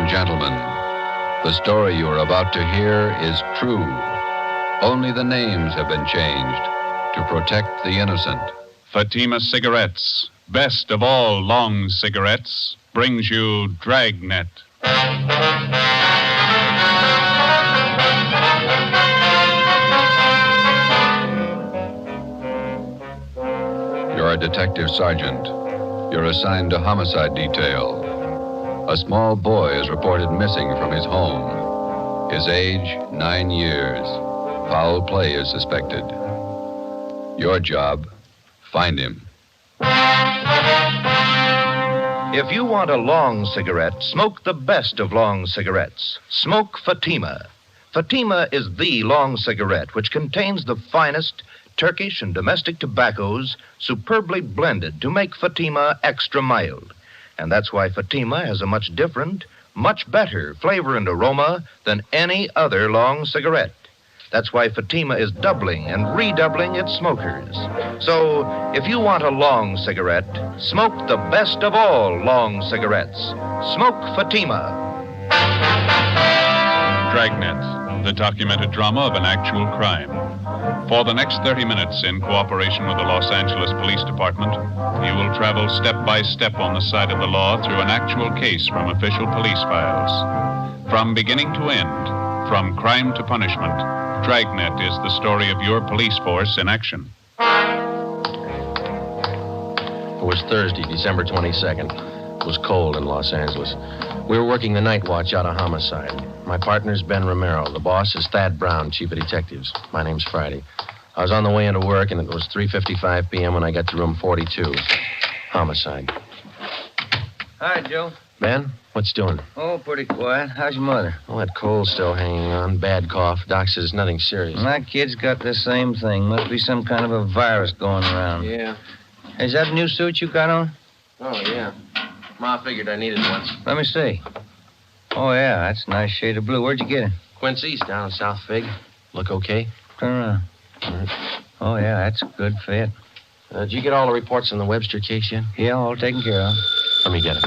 gentlemen, the story you are about to hear is true. Only the names have been changed to protect the innocent. Fatima Cigarettes, best of all long cigarettes, brings you Dragnet. You're a detective sergeant. You're assigned to homicide detail. A small boy is reported missing from his home. His age, 9 years. Foul play is suspected. Your job, find him. If you want a long cigarette, smoke the best of long cigarettes. Smoke Fatima. Fatima is the long cigarette which contains the finest Turkish and domestic tobaccos superbly blended to make Fatima extra mild. And that's why Fatima has a much different, much better flavor and aroma than any other long cigarette. That's why Fatima is doubling and redoubling its smokers. So, if you want a long cigarette, smoke the best of all long cigarettes. Smoke Fatima. Dragnet, the documented drama of an actual crime. For the next 30 minutes, in cooperation with the Los Angeles Police Department, you will travel step by step on the side of the law through an actual case from official police files. From beginning to end, from crime to punishment, Dragnet is the story of your police force in action. It was Thursday, December 22nd. It was cold in Los Angeles. We were working the night watch out of homicide. My partner's Ben Romero. The boss is Thad Brown, chief of detectives. My name's Friday. I was on the way into work, and it was 3:55 p.m. when I got to room 42. Homicide. Hi, Joe. Ben, what's doing? Oh, pretty quiet. How's your mother? Well, that cold's still hanging on. Bad cough. Doc says it's nothing serious. My kid's got the same thing. Must be some kind of a virus going around. Yeah. Is that a new suit you got on? Oh, yeah. Ma figured I needed one. Let me see. Oh, yeah, that's a nice shade of blue. Where'd you get it? Quincy's down in South Fig. Look okay? Turn around. Oh, yeah, that's a good fit. Did you get all the reports on the Webster case yet? Yeah, all taken care of. Let me get it.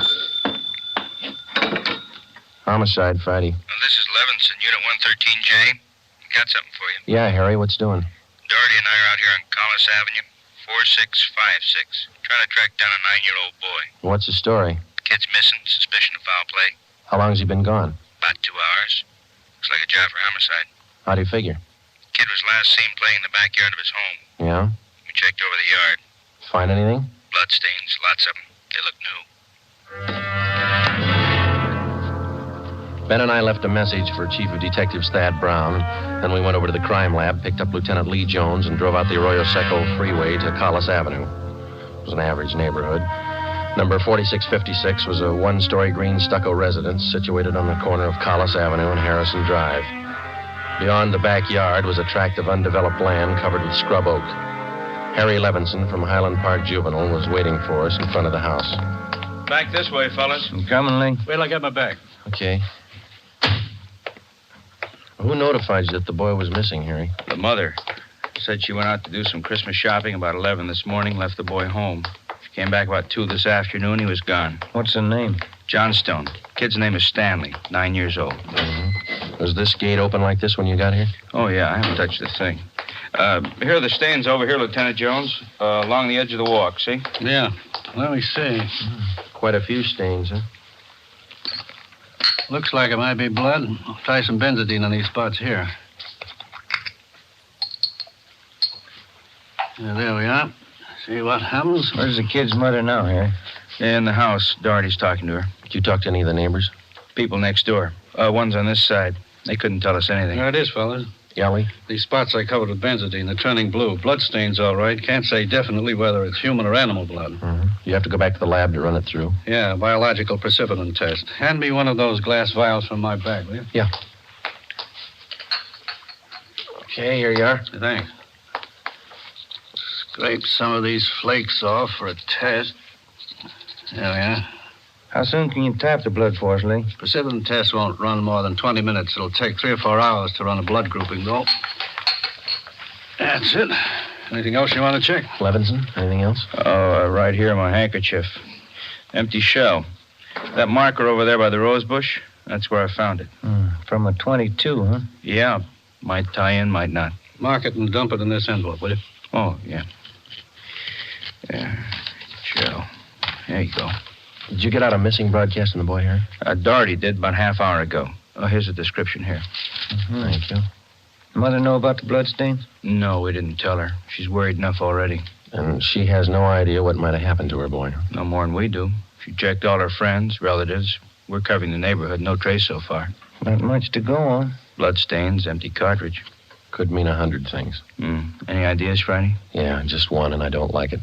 Homicide, Friday. This is Levinson, Unit 113J. Got something for you. Yeah, Harry, what's doing? Doherty and I are out here on Collis Avenue, 4656. Trying to track down a 9-year-old boy. What's the story? Kid's missing, suspicion of foul play. How long's he been gone? About 2 hours. Looks like a job for homicide. How do you figure? Kid was last seen playing in the backyard of his home. Yeah? We checked over the yard. Find anything? Bloodstains, lots of them. They look new. Ben and I left a message for Chief of Detectives Thad Brown. Then we went over to the crime lab, picked up Lieutenant Lee Jones, and drove out the Arroyo Seco freeway to Collis Avenue. It was an average neighborhood. Number 4656 was a one-story green stucco residence situated on the corner of Collis Avenue and Harrison Drive. Beyond the backyard was a tract of undeveloped land covered with scrub oak. Harry Levinson from Highland Park Juvenile was waiting for us in front of the house. Back this way, fellas. I'm coming, Lee. Wait till I get my bag. Okay. Who notified you that the boy was missing, Harry? The mother said she went out to do some Christmas shopping about 11 this morning, left the boy home. She came back about 2 this afternoon. He was gone. What's the name? Johnstone. Kid's name is Stanley, 9 years old. Mm-hmm. Was this gate open like this when you got here? Oh, yeah, I haven't touched the thing. Here are the stains over here, Lieutenant Jones, along the edge of the walk, see? Yeah. Let me see. Quite a few stains, huh? Looks like it might be blood. I'll try some benzodine on these spots here. Yeah, there we are. See what happens? Where's the kid's mother now, Harry? In the house. Doherty's talking to her. Did you talk to any of the neighbors? People next door. One's on this side. They couldn't tell us anything. There it is, fellas. Yali? These spots I covered with benzodine. They're turning blue. Bloodstains, all right. Can't say definitely whether it's human or animal blood. Mm-hmm. You have to go back to the lab to run it through. Yeah, biological precipitin test. Hand me one of those glass vials from my bag, will you? Yeah. Okay, here you are. Thanks. Scrape some of these flakes off for a test. There we are. How soon can you tap the blood for us, Lee? Precipitin test won't run more than 20 minutes. It'll take 3 or 4 hours to run a blood grouping, though. That's it. Anything else you want to check? Levinson, anything else? Oh, right here, my handkerchief. Empty shell. That marker over there by the rose bush, That's where I found it. From a 22, huh? Yeah. Might tie in, might not. Mark it and dump it in this envelope, will you? Oh, yeah. Yeah. Joe. There you go. Did you get out a missing broadcast on the boy, Harry? Doherty did about half hour ago. Oh, here's a description here. Thank you. Mother know about the bloodstains? No, we didn't tell her. She's worried enough already. And she has no idea what might have happened to her boy. No more than we do. She checked all her friends, relatives. We're covering the neighborhood. No trace so far. Not much to go on. Bloodstains, empty cartridge. Could mean 100 things. Any ideas, Friday? Yeah, just one, and I don't like it.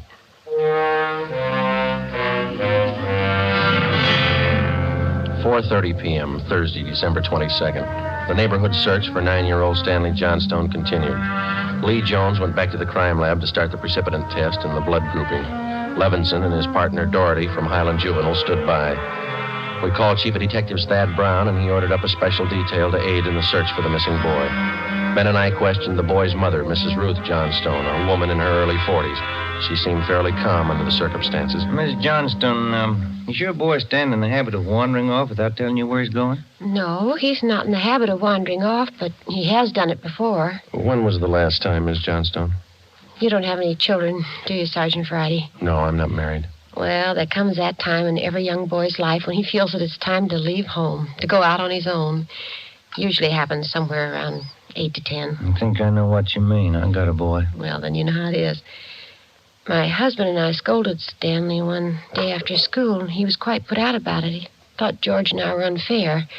4:30 p.m., Thursday, December 22nd. The neighborhood search for 9-year-old Stanley Johnstone continued. Lee Jones went back to the crime lab to start the precipitant test and the blood grouping. Levinson and his partner Doherty from Highland Juvenile stood by. We called Chief of Detectives Thad Brown, and he ordered up a special detail to aid in the search for the missing boy. Ben and I questioned the boy's mother, Mrs. Ruth Johnstone, a woman in her early 40s. She seemed fairly calm under the circumstances. Miss Johnstone, is your boy Stan in the habit of wandering off without telling you where he's going? No, he's not in the habit of wandering off, but he has done it before. When was the last time, Miss Johnstone? You don't have any children, do you, Sergeant Friday? No, I'm not married. Well, there comes that time in every young boy's life when he feels that it's time to leave home, to go out on his own. Usually happens somewhere around 8 to 10. I think I know what you mean. I got a boy. Well, then you know how it is. My husband and I scolded Stanley one day after school, and he was quite put out about it. He thought George and I were unfair.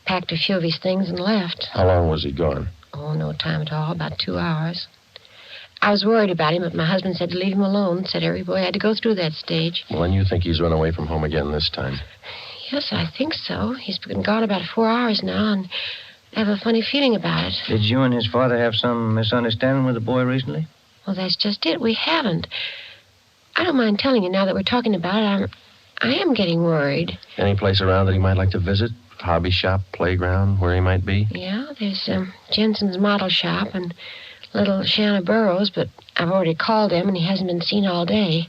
Packed a few of his things and left. How long was he gone? Oh, no time at all, about 2 hours. I was worried about him, but my husband said to leave him alone. Said every boy had to go through that stage. Well, then you think he's run away from home again this time? Yes, I think so. He's been gone about 4 hours now, and I have a funny feeling about it. Did you and his father have some misunderstanding with the boy recently? Well, that's just it. We haven't. I don't mind telling you now that we're talking about it. I am getting worried. Any place around that he might like to visit? Hobby shop, playground, where he might be? Yeah, there's Jensen's model shop and little Shanna Burrows, but I've already called him, and he hasn't been seen all day.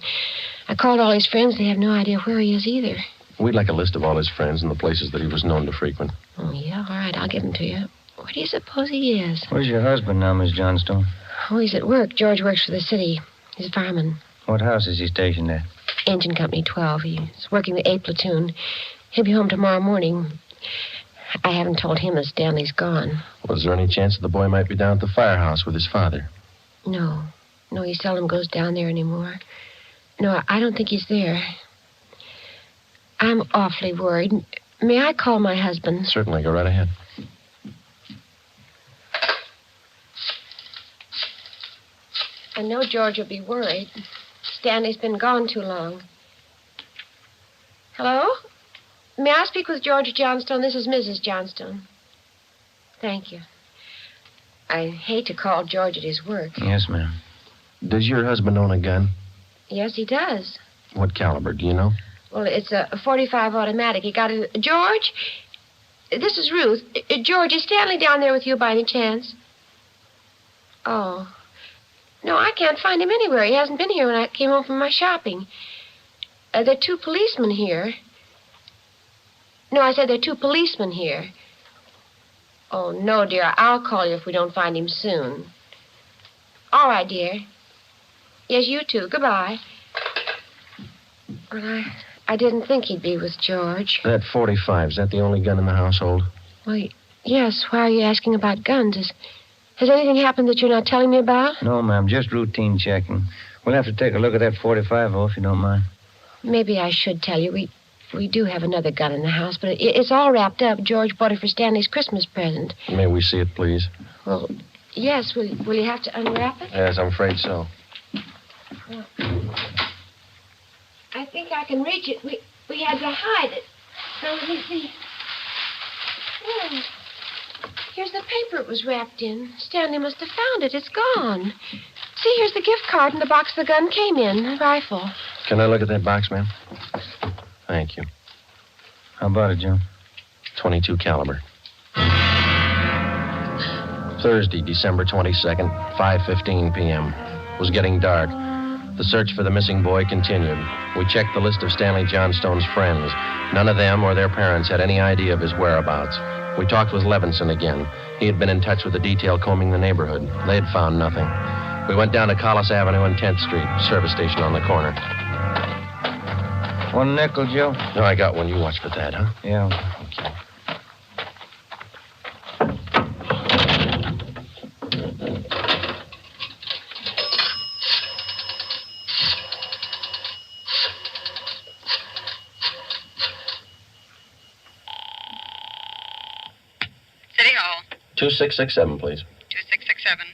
I called all his friends. They have no idea where he is either. We'd like a list of all his friends and the places that he was known to frequent. Oh, yeah? All right, I'll give them to you. Where do you suppose he is? Where's your husband now, Miss Johnstone? Oh, he's at work. George works for the city. He's a fireman. What house is he stationed at? Engine Company 12. He's working the A platoon. He'll be home tomorrow morning. I haven't told him that Stanley's gone. Was there any chance that the boy might be down at the firehouse with his father? No. No, he seldom goes down there anymore. No, I don't think he's there. I'm awfully worried. May I call my husband? Certainly. Go right ahead. I know George will be worried. Stanley's been gone too long. Hello? May I speak with George Johnstone? This is Mrs. Johnstone. Thank you. I hate to call George at his work. Yes, ma'am. Does your husband own a gun? Yes, he does. What caliber, do you know? Well, it's a .45 automatic. He got it. George? This is Ruth. George, is Stanley down there with you by any chance? Oh. No, I can't find him anywhere. He hasn't been here when I came home from my shopping. There are 2 policemen here. No, I said there are 2 policemen here. Oh, no, dear. I'll call you if we don't find him soon. All right, dear. Yes, you too. Goodbye. Well, I didn't think he'd be with George. That .45, is that the only gun in the household? Well, yes. Why are you asking about guns? Has anything happened that you're not telling me about? No, ma'am. Just routine checking. We'll have to take a look at that .45, if you don't mind. Maybe I should tell you. We do have another gun in the house, but it's all wrapped up. George bought it for Stanley's Christmas present. May we see it, please? Well, yes. Will you have to unwrap it? Yes, I'm afraid so. Well, I think I can reach it. We had to hide it. Now, let me see. Oh, here's the paper it was wrapped in. Stanley must have found it. It's gone. See, here's the gift card and the box the gun came in, the rifle. Can I look at that box, ma'am? Thank you. How about it, Joe? .22 caliber. Thursday, December 22nd, 5:15 p.m. It was getting dark. The search for the missing boy continued. We checked the list of Stanley Johnstone's friends. None of them or their parents had any idea of his whereabouts. We talked with Levinson again. He had been in touch with the detail combing the neighborhood. They had found nothing. We went down to Collis Avenue and 10th Street, service station on the corner. 1 nickel, Joe? No, I got one. You watch for that, huh? Yeah. Okay. City Hall. 2667, please. 2667.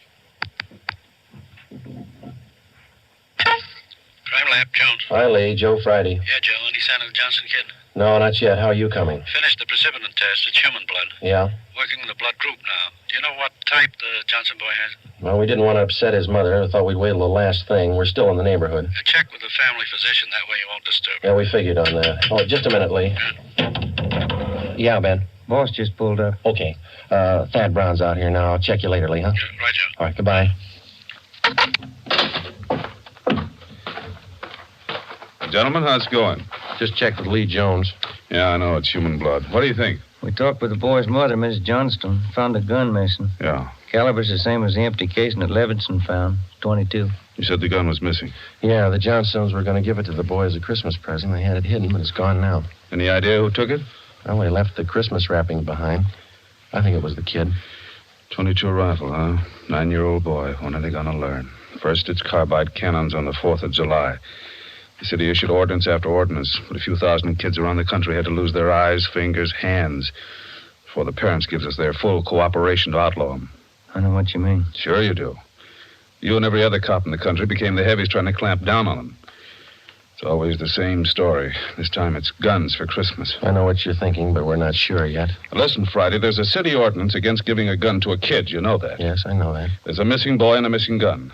Crime Lab, Jones. Hi, Lee. Joe Friday. Yeah, Joe. Any sign of the Johnson kid? No, not yet. How are you coming? Finished the precipitin test. It's human blood. Yeah? Working with the blood group now. Do you know what type the Johnson boy has? Well, we didn't want to upset his mother. I thought we'd wait till the last thing. We're still in the neighborhood. Check with the family physician. That way you won't disturb her. Yeah, we figured on that. Oh, just a minute, Lee. Yeah, Ben. Boss just pulled up. Okay. Thad Brown's out here now. I'll check you later, Lee, huh? Yeah, right, Joe. All right, goodbye. Gentlemen, how's it going? Just checked with Lee Jones. Yeah, I know. It's human blood. What do you think? We talked with the boy's mother, Miss Johnston. Found a gun missing. Yeah. Caliber's the same as the empty casing that Levinson found. 22. You said the gun was missing. Yeah, the Johnstones were going to give it to the boy as a Christmas present. They had it hidden, but it's gone now. Any idea who took it? Well, they left the Christmas wrapping behind. I think it was the kid. 22 rifle, huh? 9-year-old boy. When are they going to learn? First, it's carbide cannons on the 4th of July. The city issued ordinance after ordinance, but a few thousand kids around the country had to lose their eyes, fingers, hands before the parents gives us their full cooperation to outlaw them. I know what you mean. Sure you do. You and every other cop in the country became the heavies trying to clamp down on them. It's always the same story. This time it's guns for Christmas. I know what you're thinking, but we're not sure yet. Listen, Friday, there's a city ordinance against giving a gun to a kid. You know that? Yes, I know that. There's a missing boy and a missing gun.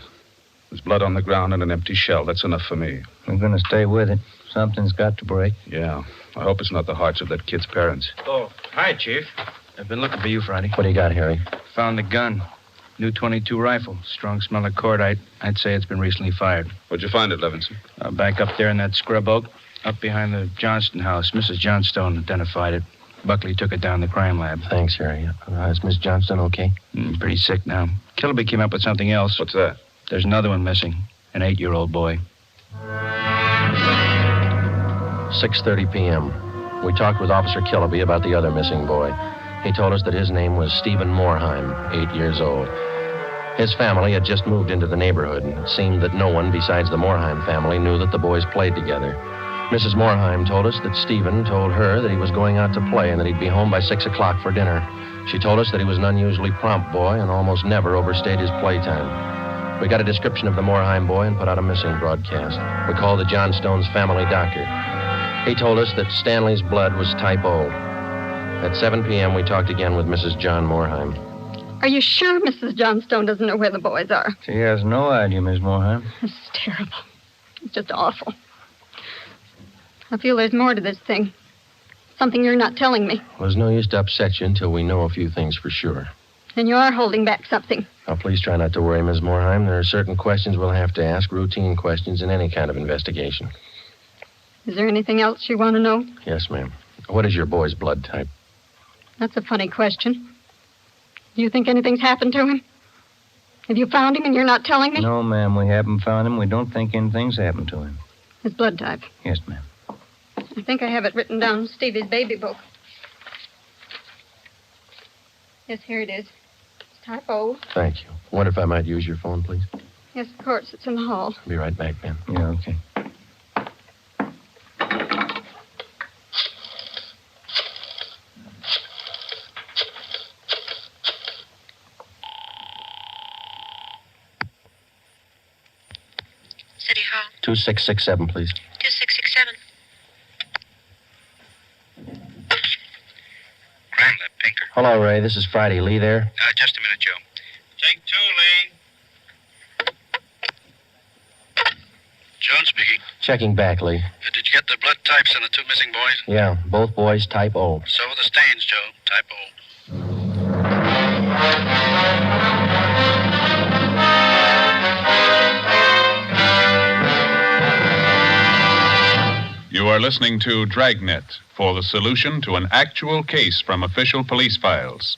There's blood on the ground and an empty shell. That's enough for me. We're going to stay with it. Something's got to break. Yeah. I hope it's not the hearts of that kid's parents. Oh, hi, Chief. I've been looking for you, Friday. What do you got, Harry? Found the gun. New 22 rifle. Strong smell of cordite. I'd say it's been recently fired. Where'd you find it, Levinson? Back up there in that scrub oak, up behind the Johnston house. Mrs. Johnstone identified it. Buckley took it down to the crime lab. Thanks, Harry. Is Miss Johnston okay? Pretty sick now. Kilby came up with something else. What's that? There's another one missing. An 8-year-old boy. 6:30 p.m. We talked with Officer Kilby about the other missing boy. He told us that his name was Stephen Morheim, 8 years old. His family had just moved into the neighborhood, and it seemed that no one besides the Morheim family knew that the boys played together. Mrs. Morheim told us that Stephen told her that he was going out to play and that he'd be home by 6 o'clock for dinner. She told us that he was an unusually prompt boy and almost never overstayed his playtime. We got a description of the Morheim boy and put out a missing broadcast. We called the Johnstones' family doctor. He told us that Stanley's blood was type O. At 7 p.m., we talked again with Mrs. John Morheim. Are you sure Mrs. Johnstone doesn't know where the boys are? She has no idea, Miss Morheim. This is terrible. It's just awful. I feel there's more to this thing. Something you're not telling me. Well, there's no use to upset you until we know a few things for sure. And you are holding back something. Now, please try not to worry, Miss Morheim. There are certain questions we'll have to ask, routine questions in any kind of investigation. Is there anything else you want to know? Yes, ma'am. What is your boy's blood type? That's a funny question. Do you think anything's happened to him? Have you found him and you're not telling me? No, ma'am, we haven't found him. We don't think anything's happened to him. His blood type. Yes, ma'am. I think I have it written down in Stevie's baby book. Yes, here it is. It's type O. Thank you. I wonder if I might use your phone, please. Yes, of course. It's in the hall. I'll be right back, Ben. Yeah, okay. City Hall. 2667, please. 2667. Crime Lab, Pinker. Hello, Ray. This is Friday. Lee there? Just a minute, Joe. Take 2, Lee. John speaking. Checking back, Lee. Did you get the blood types on the 2 missing boys? Yeah, both boys type O. So were the stains, Joe. Type O. are listening to Dragnet for the solution to an actual case from official police files.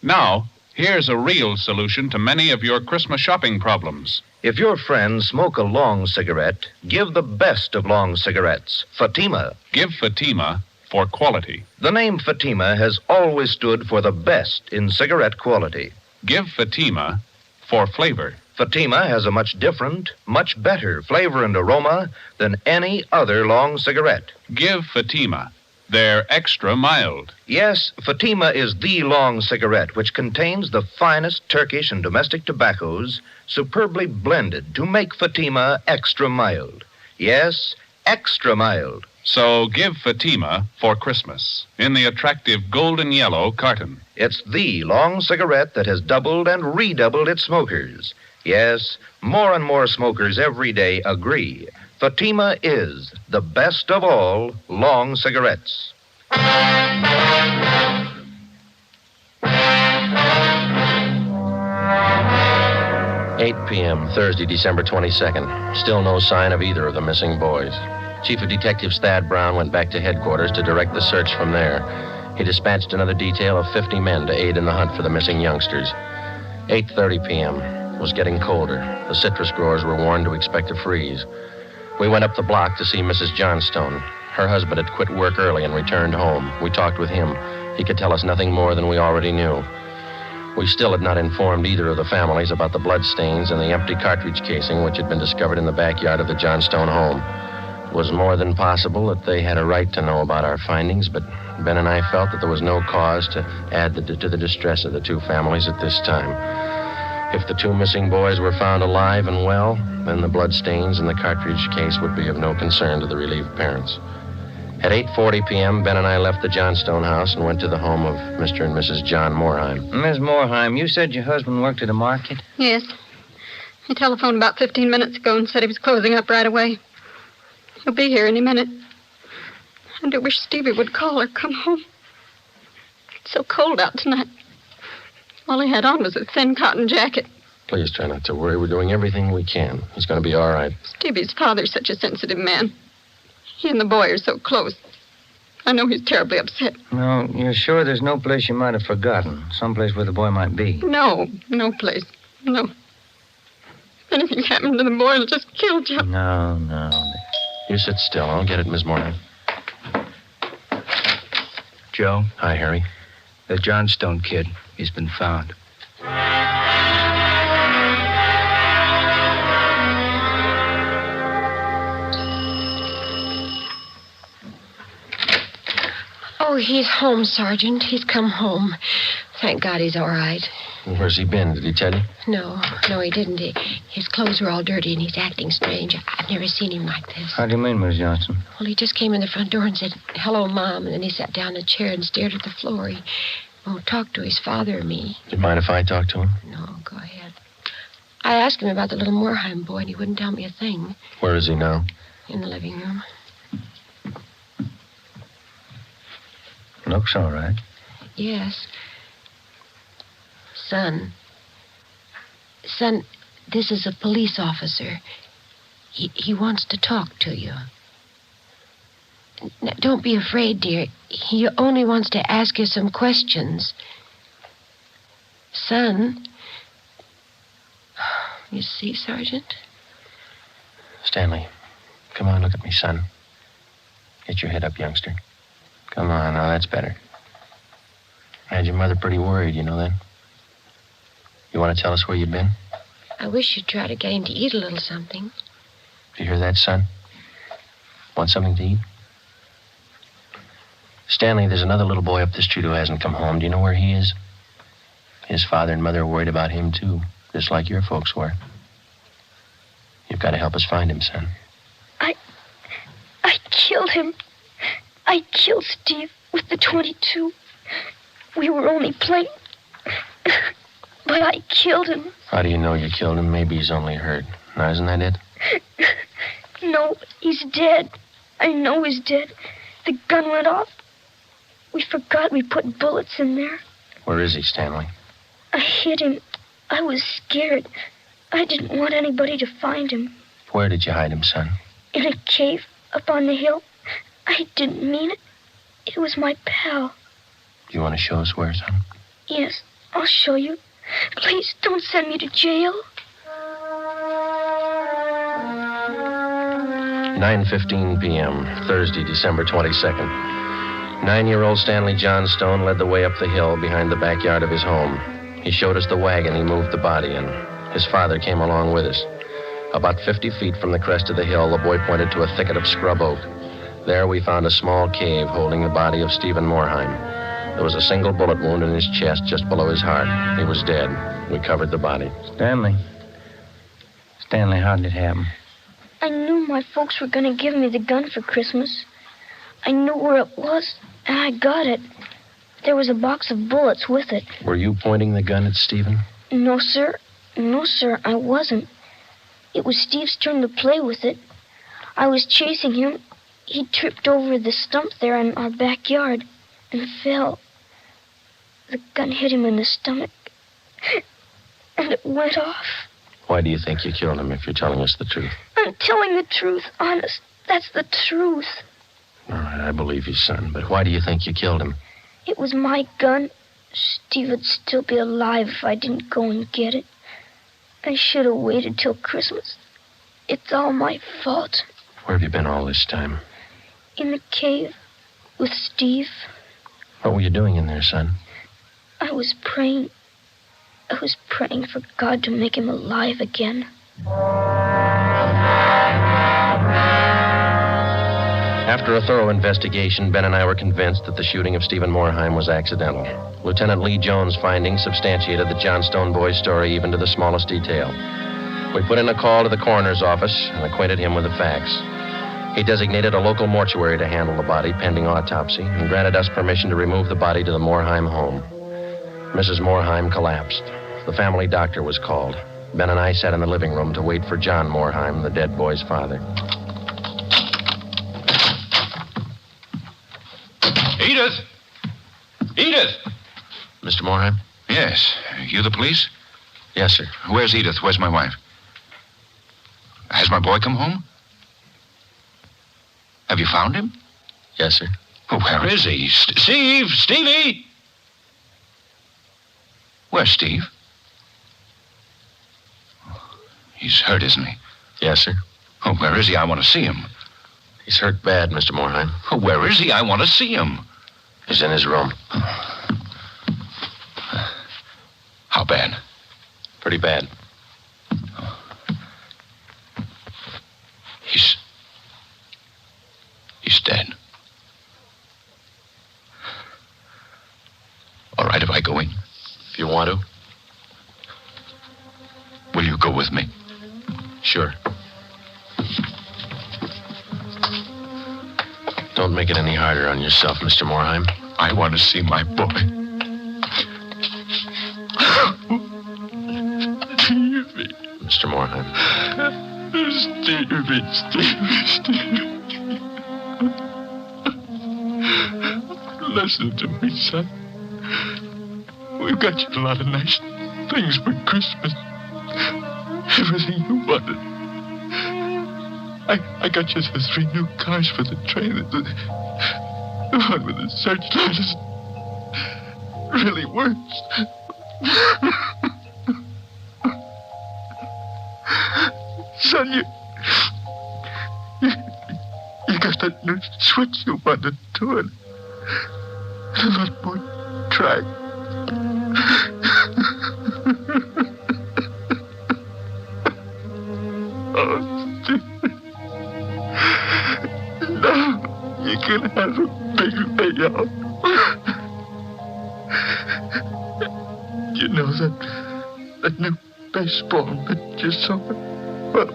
Now, here's a real solution to many of your Christmas shopping problems. If your friends smoke a long cigarette, give the best of long cigarettes, Fatima. Give Fatima for quality. The name Fatima has always stood for the best in cigarette quality. Give Fatima for flavor. Fatima has a much different, much better flavor and aroma than any other long cigarette. Give Fatima. They're extra mild. Yes, Fatima is the long cigarette which contains the finest Turkish and domestic tobaccos superbly blended to make Fatima extra mild. Yes, extra mild. So give Fatima for Christmas in the attractive golden yellow carton. It's the long cigarette that has doubled and redoubled its smokers. Yes, more and more smokers every day agree. Fatima is the best of all long cigarettes. 8 p.m., Thursday, December 22nd. Still no sign of either of the missing boys. Chief of Detectives Thad Brown went back to headquarters to direct the search from there. He dispatched another detail of 50 men to aid in the hunt for the missing youngsters. 8:30 p.m. It was getting colder. The citrus growers were warned to expect a freeze. We went up the block to see Mrs. Johnstone. Her husband had quit work early and returned home. We talked with him. He could tell us nothing more than we already knew. We still had not informed either of the families about the bloodstains and the empty cartridge casing which had been discovered in the backyard of the Johnstone home. It was more than possible that they had a right to know about our findings, but Ben and I felt that there was no cause to add to the distress of the two families at this time. If the two missing boys were found alive and well, then the bloodstains in the cartridge case would be of no concern to the relieved parents. At 8:40 p.m., Ben and I left the Johnstone house and went to the home of Mr. and Mrs. John Moorheim. Miss Moorheim, you said your husband worked at a market? Yes. He telephoned about 15 minutes ago and said he was closing up right away. He'll be here any minute. I do wish Stevie would call or come home. It's so cold out tonight. All he had on was a thin cotton jacket. Please try not to worry. We're doing everything we can. He's going to be all right. Stevie's father's such a sensitive man. He and the boy are so close. I know he's terribly upset. No, you're sure there's no place you might have forgotten? Someplace where the boy might be? No place. No. If anything happened to the boy, it'll just kill Joe. No. You sit still. I'll get it, Miss Moorheim. Joe? Hi, Harry. The Johnstone kid. He's been found. Oh, he's home, Sergeant. He's come home. Thank God he's all right. Where's he been? Did he tell you? No, he didn't. His clothes were all dirty, and he's acting strange. I've never seen him like this. How do you mean, Miss Johnson? Well, he just came in the front door and said, "Hello, Mom," and then he sat down in a chair and stared at the floor. He won't talk to his father or me. Do you mind if I talk to him? No, go ahead. I asked him about the little Moorheim boy, and he wouldn't tell me a thing. Where is he now? In the living room. Looks all right. Yes. Son, this is a police officer. He wants to talk to you. Now, don't be afraid, dear. He only wants to ask you some questions. Son. You see, Sergeant? Stanley, come on, look at me, son. Get your head up, youngster. Come on, now that's better. I had your mother pretty worried, you know that? You want to tell us where you've been? I wish you'd try to get him to eat a little something. Do you hear that, son? Want something to eat? Stanley, there's another little boy up the street who hasn't come home. Do you know where he is? His father and mother are worried about him, too, just like your folks were. You've got to help us find him, son. I killed him. I killed Steve with the .22. We were only playing. But I killed him. How do you know you killed him? Maybe he's only hurt. Now, isn't that it? No, he's dead. I know he's dead. The gun went off. We forgot we put bullets in there. Where is he, Stanley? I hid him. I was scared. I didn't want anybody to find him. Where did you hide him, son? In a cave up on the hill. I didn't mean it. It was my pal. You want to show us where, son? Yes, I'll show you. Please don't send me to jail. 9:15 p.m., Thursday, December 22nd. 9-year-old Stanley Johnstone led the way up the hill behind the backyard of his home. He showed us the wagon he moved the body in. His father came along with us. About 50 feet from the crest of the hill, the boy pointed to a thicket of scrub oak. There we found a small cave holding the body of Stephen Morheim. There was a single bullet wound in his chest just below his heart. He was dead. We covered the body. Stanley, how did it happen? I knew my folks were going to give me the gun for Christmas. I knew where it was, and I got it. There was a box of bullets with it. Were you pointing the gun at Stephen? No, sir. No, sir, I wasn't. It was Steve's turn to play with it. I was chasing him. He tripped over the stump there in our backyard and fell. The gun hit him in the stomach, and it went off. Why do you think you killed him if you're telling us the truth? I'm telling the truth, honest. That's the truth. All right, I believe you, son, but why do you think you killed him? It was my gun. Steve would still be alive if I didn't go and get it. I should have waited till Christmas. It's all my fault. Where have you been all this time? In the cave with Steve. What were you doing in there, son? I was praying. I was praying for God to make him alive again. After a thorough investigation, Ben and I were convinced that the shooting of Stephen Morheim was accidental. Lieutenant Lee Jones' findings substantiated the Johnstone boy's story even to the smallest detail. We put in a call to the coroner's office and acquainted him with the facts. He designated a local mortuary to handle the body pending autopsy and granted us permission to remove the body to the Morheim home. Mrs. Morheim collapsed. The family doctor was called. Ben and I sat in the living room to wait for John Morheim, the dead boy's father. Edith! Edith! Mr. Morheim? Yes. You the police? Yes, sir. Where's Edith? Where's my wife? Has my boy come home? Have you found him? Yes, sir. Oh, where is he? Steve! Stevie! Where's Steve? He's hurt, isn't he? Yes, sir. Oh, where is he? I want to see him. He's hurt bad, Mr. Morheim. Oh, where is he? I want to see him. He's in his room. How bad? Pretty bad. He's dead. All right if I go in? If you want to. Will you go with me? Sure. Don't make it any harder on yourself, Mr. Morheim. I want to see my boy. Stevie. Mr. Morheim. Stevie. Listen to me, son. We've got you a lot of nice things for Christmas. Everything you wanted. I got you the 3 new cars for the train. The one with the searchlight is really works. Son, you got that new switch you wanted to it. A lot more track. Oh, Steve. No, you can have a big layout. You know that new baseball that you saw? Well,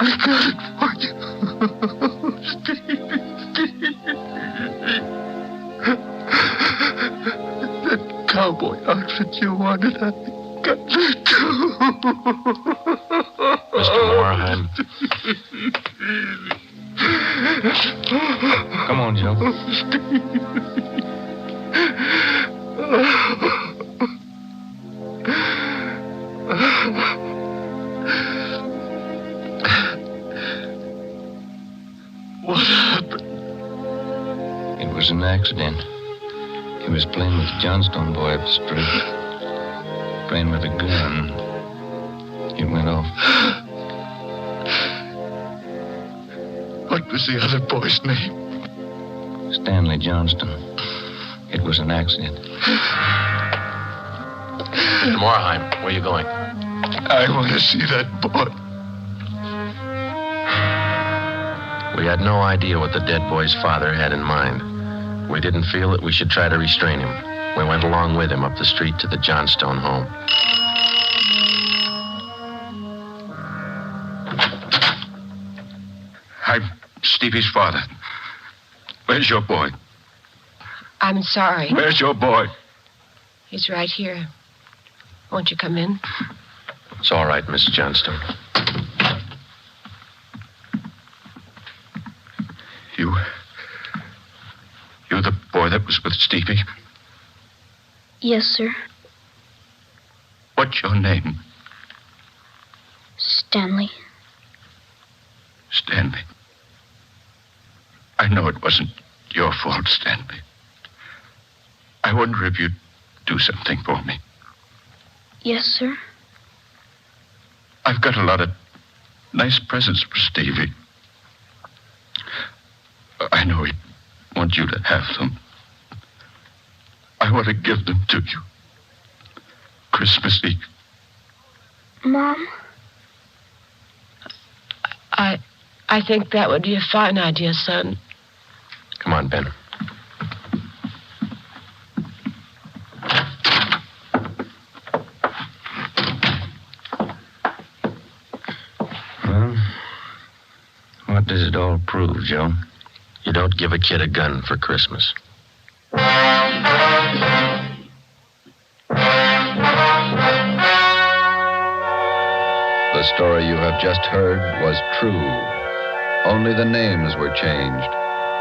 I got it for you. Steve. That cowboy outfit you wanted, I got that too. Mr. Morheim. Come on, Joe. was an accident. He was playing with the Johnstone boy up the street. Playing with a gun. It went off. What was the other boy's name? Stanley Johnston. It was an accident. Mr. Morheim, where are you going? I want to see that boy. We had no idea what the dead boy's father had in mind. We didn't feel that we should try to restrain him. We went along with him up the street to the Johnstone home. I'm Stevie's father. Where's your boy? I'm sorry. Where's your boy? He's right here. Won't you come in? It's all right, Miss Johnstone. You the boy that was with Stevie? Yes, sir. What's your name? Stanley. Stanley. I know it wasn't your fault, Stanley. I wonder if you'd do something for me. Yes, sir. I've got a lot of nice presents for Stevie. I know he'd want you to have them. I want to give them to you. Christmas Eve. Mom? I think that would be a fine idea, son. Come on, Ben. Well, what does it all prove, Joe? You don't give a kid a gun for Christmas. The story you have just heard was true. Only the names were changed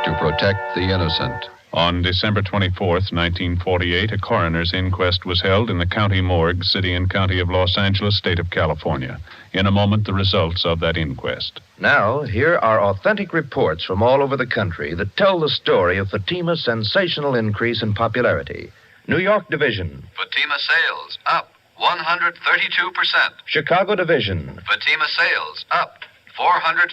to protect the innocent. On December 24th, 1948, a coroner's inquest was held in the county morgue, city and county of Los Angeles, state of California. In a moment, the results of that inquest. Now, here are authentic reports from all over the country that tell the story of Fatima's sensational increase in popularity. New York Division. Fatima sales up 132%. Chicago Division. Fatima sales up 453%.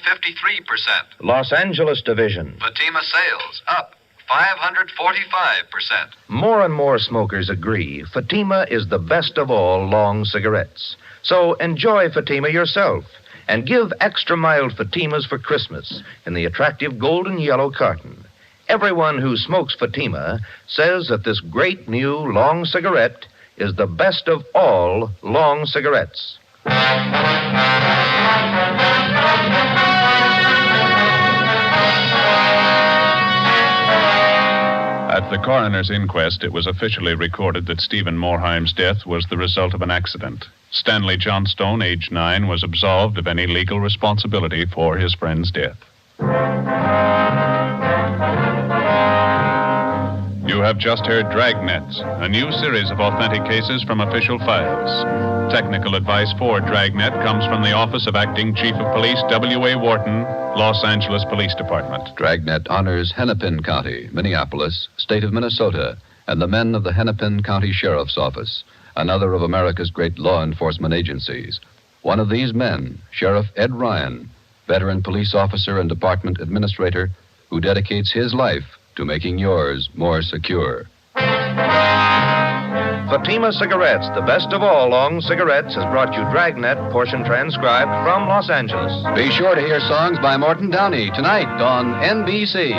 Los Angeles Division. Fatima sales up 545%. More and more smokers agree Fatima is the best of all long cigarettes. So enjoy Fatima yourself and give extra mild Fatimas for Christmas in the attractive golden yellow carton. Everyone who smokes Fatima says that this great new long cigarette is the best of all long cigarettes. At the coroner's inquest, it was officially recorded that Stephen Morheim's death was the result of an accident. Stanley Johnstone, age 9, was absolved of any legal responsibility for his friend's death. You have just heard Dragnet, a new series of authentic cases from official files. Technical advice for Dragnet comes from the Office of Acting Chief of Police W.A. Wharton, Los Angeles Police Department. Dragnet honors Hennepin County, Minneapolis, state of Minnesota, and the men of the Hennepin County Sheriff's Office, another of America's great law enforcement agencies. One of these men, Sheriff Ed Ryan, veteran police officer and department administrator, who dedicates his life to making yours more secure. Fatima Cigarettes, the best of all long cigarettes, has brought you Dragnet, portion transcribed from Los Angeles. Be sure to hear songs by Morton Downey tonight on NBC.